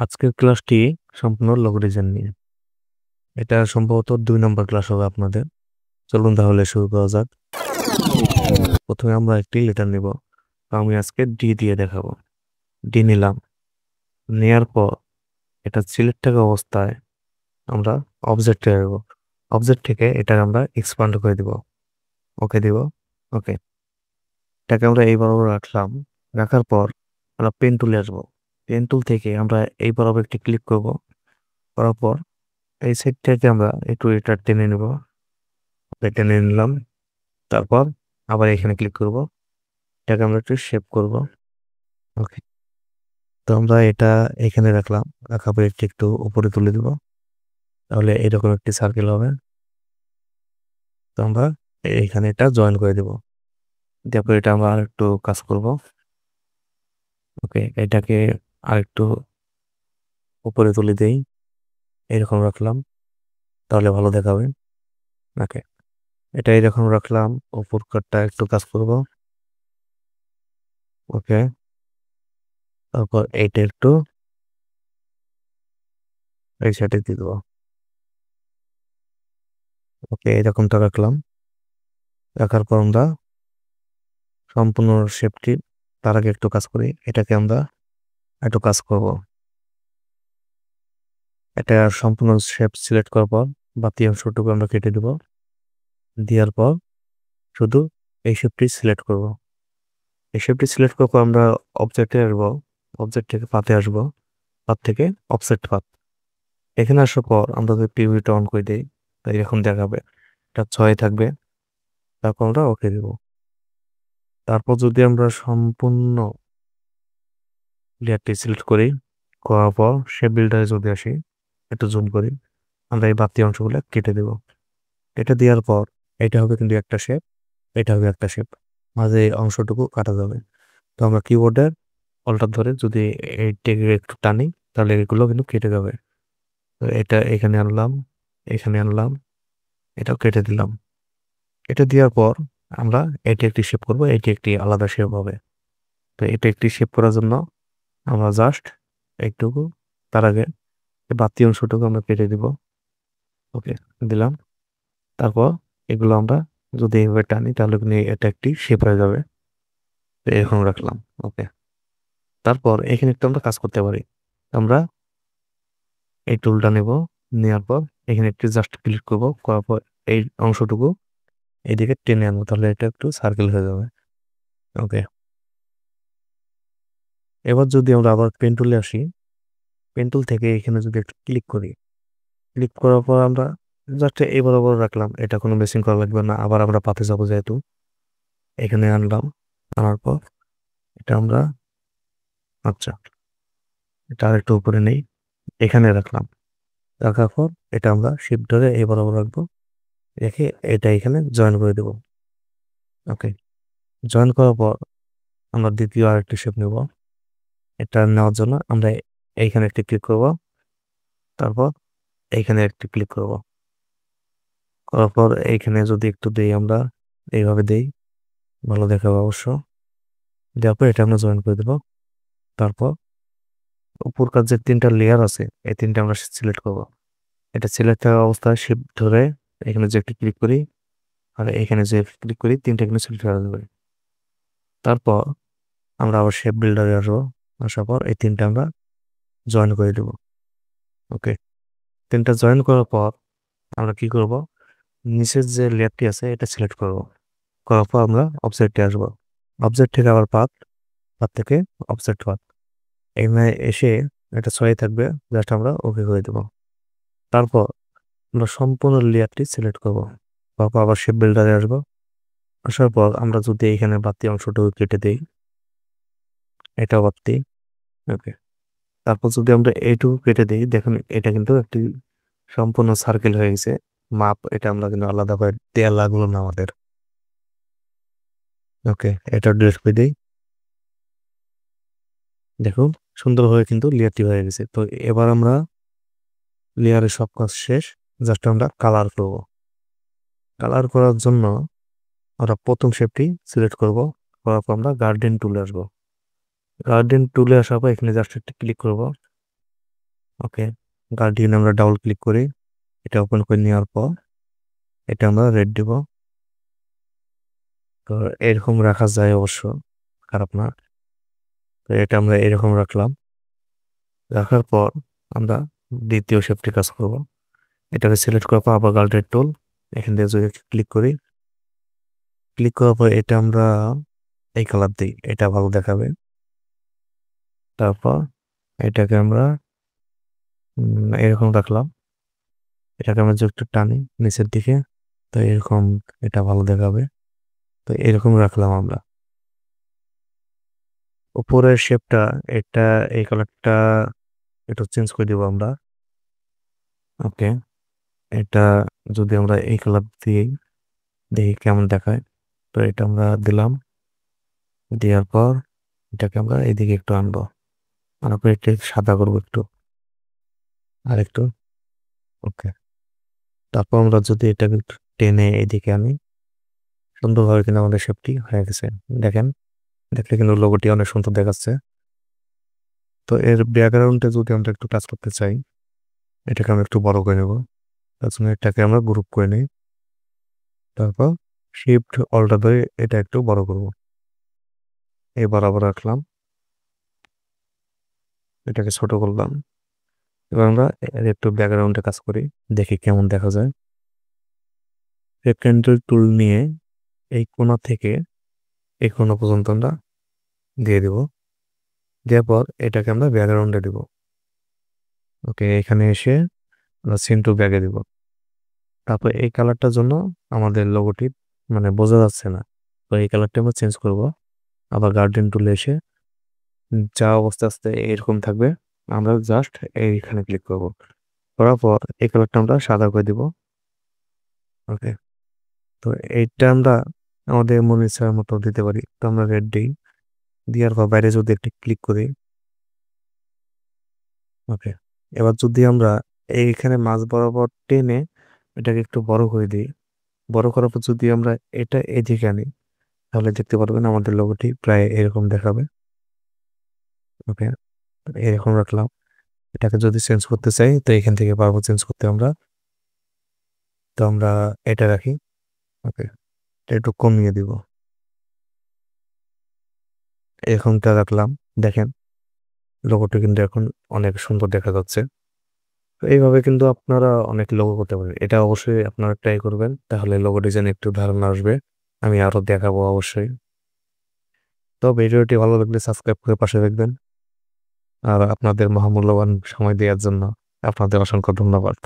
আজকের ক্লাসটি সম্পূর্ণ লগারিদম নিয়ে। এটা সম্ভবত 2 নম্বর ক্লাস হবে আপনাদের। চলুন তাহলে শুরু করা যাক। প্রথমে আমরা একটি লেটার নিব। আমি আজকে ডি দিয়ে দেখাবো। ডি নিলাম। নেয়ার পর এটা সিলেক্ট থাকা অবস্থায় আমরা অবজেক্টে আসবো। অবজেক্ট থেকে এটা আমরা এক্সপান্ড করে দিব। ওকে দিব। ওকে, এটাকে আমরা এই বরাবর রাখলাম। রাখার পর আমরা পেন টুলে আসবো। পেন টুল থেকে আমরা এই বরাবর একটি ক্লিক করব। করার পর এই সাইড থেকে আমরা একটু এটা টেনে নেব। টেনে নিলাম। তারপর আবার এখানে ক্লিক করব। এটাকে আমরা একটু শেপ করব। ওকে, তো আমরা এটা এখানে রাখলাম। রাখার পর একটু উপরে তুলে দিব। তাহলে এরকম একটি সার্কেল হবে। তো আমরা এখানে এটা জয়েন করে দিব। তারপর এটা আমরা আর একটু কাজ করব। ওকে, এটাকে আর একটু উপরে তুলে দেই। এরকম রাখলাম, তাহলে ভালো দেখাবে। ওকে, এটা এরকম রাখলাম। উপর কাটটা একটু কাজ করব। ওকে, তারপর এইটা একটু এই সাইডে দিয়ে দেবো। ওকে, এরকমটা রাখলাম। রাখার পর আমরা সম্পূর্ণ শেপটি তার আগে একটু কাজ করি। এটাকে আমরা একটু কাজ করব। এটা সম্পূর্ণ শেপ সিলেক্ট করার পর বাকি অংশটুকু আমরা কেটে দেব। দেওয়ার পর শুধু এই শেপটি সিলেক্ট করব। এই শেপটি সিলেক্ট করার পর আমরা অবজেক্টে আসবো। অবজেক্ট থেকে পাতে আসবো। পাত থেকে অফসেট পাত। এখানে আসার পর আমরা যদি প্রিভিউটা অন করে দিই, তাই এরকম দেখাবে। এটা 6 থাকবে। তারপর আমরা ওকে দেব। তারপর যদি আমরা সম্পূর্ণ লেয়ারটি সিলেক্ট করি, করার পর শেপ বিল্ডারে যদি আসি, একটু জুম করি, আমরা এই বাড়তি অংশগুলো কেটে দেব। কেটে দেওয়ার পর এটা হবে কিন্তু একটা শেপ, এটা হবে একটা শেপ, মাঝে এই অংশটুকু কাটা যাবে। তো আমরা কিবোর্ডের অল্টার ধরে যদি এইটাকে একটু টানি, তাহলে এগুলো কিন্তু কেটে যাবে। তো এটা এখানে আনলাম, এখানে আনলাম, এটাও কেটে দিলাম। কেটে দেওয়ার পর আমরা এটি একটি শেপ করব, এটি একটি আলাদা শেপ হবে। তো এটা একটি শেপ করার জন্য আমরা জাস্ট একটুকু তার আগে এই বাড়তি অংশটুকু আমরা কেটে দিব। ওকে, দিলাম। তারপর এগুলো আমরা যদি এইভাবে টানি, তাহলে কিন্তু এটা একটি শেপ হয়ে যাবে। তো এরকম রাখলাম। ওকে, তারপর এখানে একটু আমরা কাজ করতে পারি। আমরা এই টুলটা নেব। নেওয়ার পর এখানে একটু জাস্ট ক্লিক করব। করার পর এই অংশটুকু এইদিকে টেনে আনবো, তাহলে এটা একটু সার্কেল হয়ে যাবে। ওকে, এবার যদি আমরা আবার পেন টুলে আসি, পেন টুল থেকে এখানে যদি একটু ক্লিক করি, ক্লিক করার পর আমরা জাস্ট এই বরাবর রাখলাম। এটা কোনো মেশিন করা লাগবে না। আবার আমরা পাতে যাবো যেহেতু, এখানে আনলাম। আনার পর এটা আমরা, আচ্ছা, এটা আর একটু উপরে নেই, এখানে রাখলাম। রাখার পর এটা আমরা শিফট ধরে এই বরাবর রাখবো। রেখে এটা এখানে জয়েন করে দেব। ওকে, জয়েন করার পর আমরা দ্বিতীয় আরেকটি শেপ নেব। এটা নেওয়ার জন্য আমরা এইখানে একটি ক্লিক করব। তারপর এইখানে একটি ক্লিক করব। করার পর এইখানে যদি একটু দেই, আমরা এইভাবে দেই, ভালো দেখাবো অবশ্য। দেওয়ার পর এটা আমরা জয়েন করে দেব। তারপর উপরকার যে 3টা লেয়ার আছে, এই 3টা আমরা সিলেক্ট করব। এটা সিলেক্ট থাকা অবস্থায় শিফট ধরে এখানে যে একটি ক্লিক করি, আর এখানে যে ক্লিক করি, 3টা কিন্তু সিলেক্ট করা যাবে। তারপর আমরা আবার শেপ বিল্ডারে আসবো। আসার পর এই 3টা আমরা জয়েন করে দেব। ওকে, 3টা জয়েন করার পর আমরা কি করব, নিচের যে লেয়ারটি আছে এটা সিলেক্ট করব। করার পর আমরা অবজেক্টে আসবো। অবজেক্ট থেকে আবার পাত, পাত থেকে অবজেক্ট পাত, এখানে এসে এটা 6 থাকবে। জাস্ট আমরা ওকে করে দেব। তারপর আমরা সম্পূর্ণ লেয়ারটি সিলেক্ট করব। তারপর আবার শেপ বিল্ডারে আসবো। আসার পর আমরা যদি এখানে বাড়তি অংশটুকু কেটে দিই, এটা বাড়তি। ওকে, তারপর যদি আমরা এইটুকু কেটে দিই, দেখুন এটা কিন্তু একটি সম্পূর্ণ সার্কেল হয়ে গেছে। মাপ এটা আমরা কিন্তু আলাদা করে দেয়া লাগলো না আমাদের। ওকে, এটা ডিলিট করে দিই। দেখুন সুন্দরভাবে কিন্তু লেয়ারটি হয়ে গেছে। তো এবার আমরা লেয়ারের সব কাজ শেষ। জাস্ট আমরা কালার করব। কালার করার জন্য আমরা প্রথম শেপটি সিলেক্ট করব। করার পর আমরা গার্ডেন টুলে আসবো। গার্ডেন টুলে আসার পর এখানে জাস্ট একটি ক্লিক করব। ওকে, গার্ডিয়ান আমরা ডাবল ক্লিক করি, এটা ওপেন করে নেওয়ার পর এটা আমরা রেড দিব। তো এরকম রাখা যায় অবশ্য, খারাপ না। তো এটা আমরা এরকম রাখলাম। রাখার পর আমরা দ্বিতীয় শেপটি কাজ করব। এটাকে সিলেক্ট করার পর আবার গার্ডের টুল, এখান থেকে যদি ক্লিক করি, ক্লিক করার পর এটা আমরা এই কালার দিই, এটা ভালো দেখাবে। তারপর এটাকে আমরা এরকম রাখলাম। এটাকে আমরা যদি একটু টানি নিচের দিকে, তো এরকম এটা ভালো দেখাবে। তো এরকম রাখলাম আমরা। উপরের শেপটা, এটা এই কালারটা একটু চেঞ্জ করে দিব আমরা। ওকে, এটা যদি আমরা এই কালার দিয়ে দেখি কেমন দেখায়, তো এটা আমরা দিলাম। দেওয়ার পর এটাকে আমরা এইদিকে একটু আনবো, আনার পর একটু সাদা করবো একটু, আর একটু। ওকে, তারপর আমরা যদি এটাকে একটু টেনে এইদিকে আনি, সুন্দরভাবে কিন্তু আমাদের শেপটি হয়ে গেছে। দেখেন, দেখলে কিন্তু লোগোটি অনেক সুন্দর দেখাচ্ছে। তো এর ব্যাকগ্রাউন্ডে যদি আমরা একটু কাজ করতে চাই, এটাকে আমরা একটু বড় করে নেব। তার জন্য এটাকে আমরা গ্রুপ করে নিই। তারপর শিফট অল্টার ধরে এটা একটু বড় করব, এই বরাবর রাখলাম, এটাকে ছোট করলাম। এবার আমরা এর একটু ব্যাকগ্রাউন্ডে কাজ করি, দেখি কেমন দেখা যায়। রেক্ট্যাঙ্গেল টুল নিয়ে এই কোণা থেকে এই কোণা পর্যন্ত আমরা দিয়ে দিব। দেওয়ার পর এটাকে আমরা ব্যাকগ্রাউন্ডে দিব। ওকে, এখানে এসে আমরা সিন টু ব্যাগে দিব। তারপর এই কালারটার জন্য আমাদের লোগোটি মানে বোঝা যাচ্ছে না, তো এই কালারটা আমরা চেঞ্জ করব। আবার গার্ডেন টুলে এসে যা অবস্থা আস্তে এরকম থাকবে, আমরা জাস্ট এইখানে ক্লিক করব। করার পর এই কালারটা আমরা সাদা করে দিব। ওকে, তো এইটা আমরা আমাদের মনে ইচ্ছার মতো দিতে পারি। তো আমরা রেড দিই, দেওয়ার পর বাইরে যদি একটি ক্লিক করি। ওকে, এবার যদি আমরা এইখানে মাঝ বরাবর টেনে এটাকে একটু বড় করে দিই, বড় করার পর যদি আমরা এটা এদিকে আনি, তাহলে দেখতে পারবেন আমাদের লোগোটি প্রায় এরকম দেখাবে। ওকে, এরকম রাখলাম। এটাকে যদি চেঞ্জ করতে চাই, তো এখান থেকে পারবো চেঞ্জ করতে আমরা। তো আমরা এটা রাখি। ওকে, এটা একটু কমিয়ে দিব, এরকমটা রাখলাম। দেখেন, লোগোটা কিন্তু এখন অনেক সুন্দর দেখা যাচ্ছে। তো এইভাবে কিন্তু আপনারা অনেক লোগো করতে পারেন। এটা অবশ্যই আপনারা ট্রাই করবেন, তাহলে লোগো ডিজাইন একটু ধারণা আসবে। আমি আরো দেখাবো অবশ্যই। তো ভিডিওটি ভালো লাগলে সাবস্ক্রাইব করে পাশে রাখবেন। আর আপনাদের মহামূল্যবান সময় দেওয়ার জন্য আপনাদের অসংখ্য ধন্যবাদ।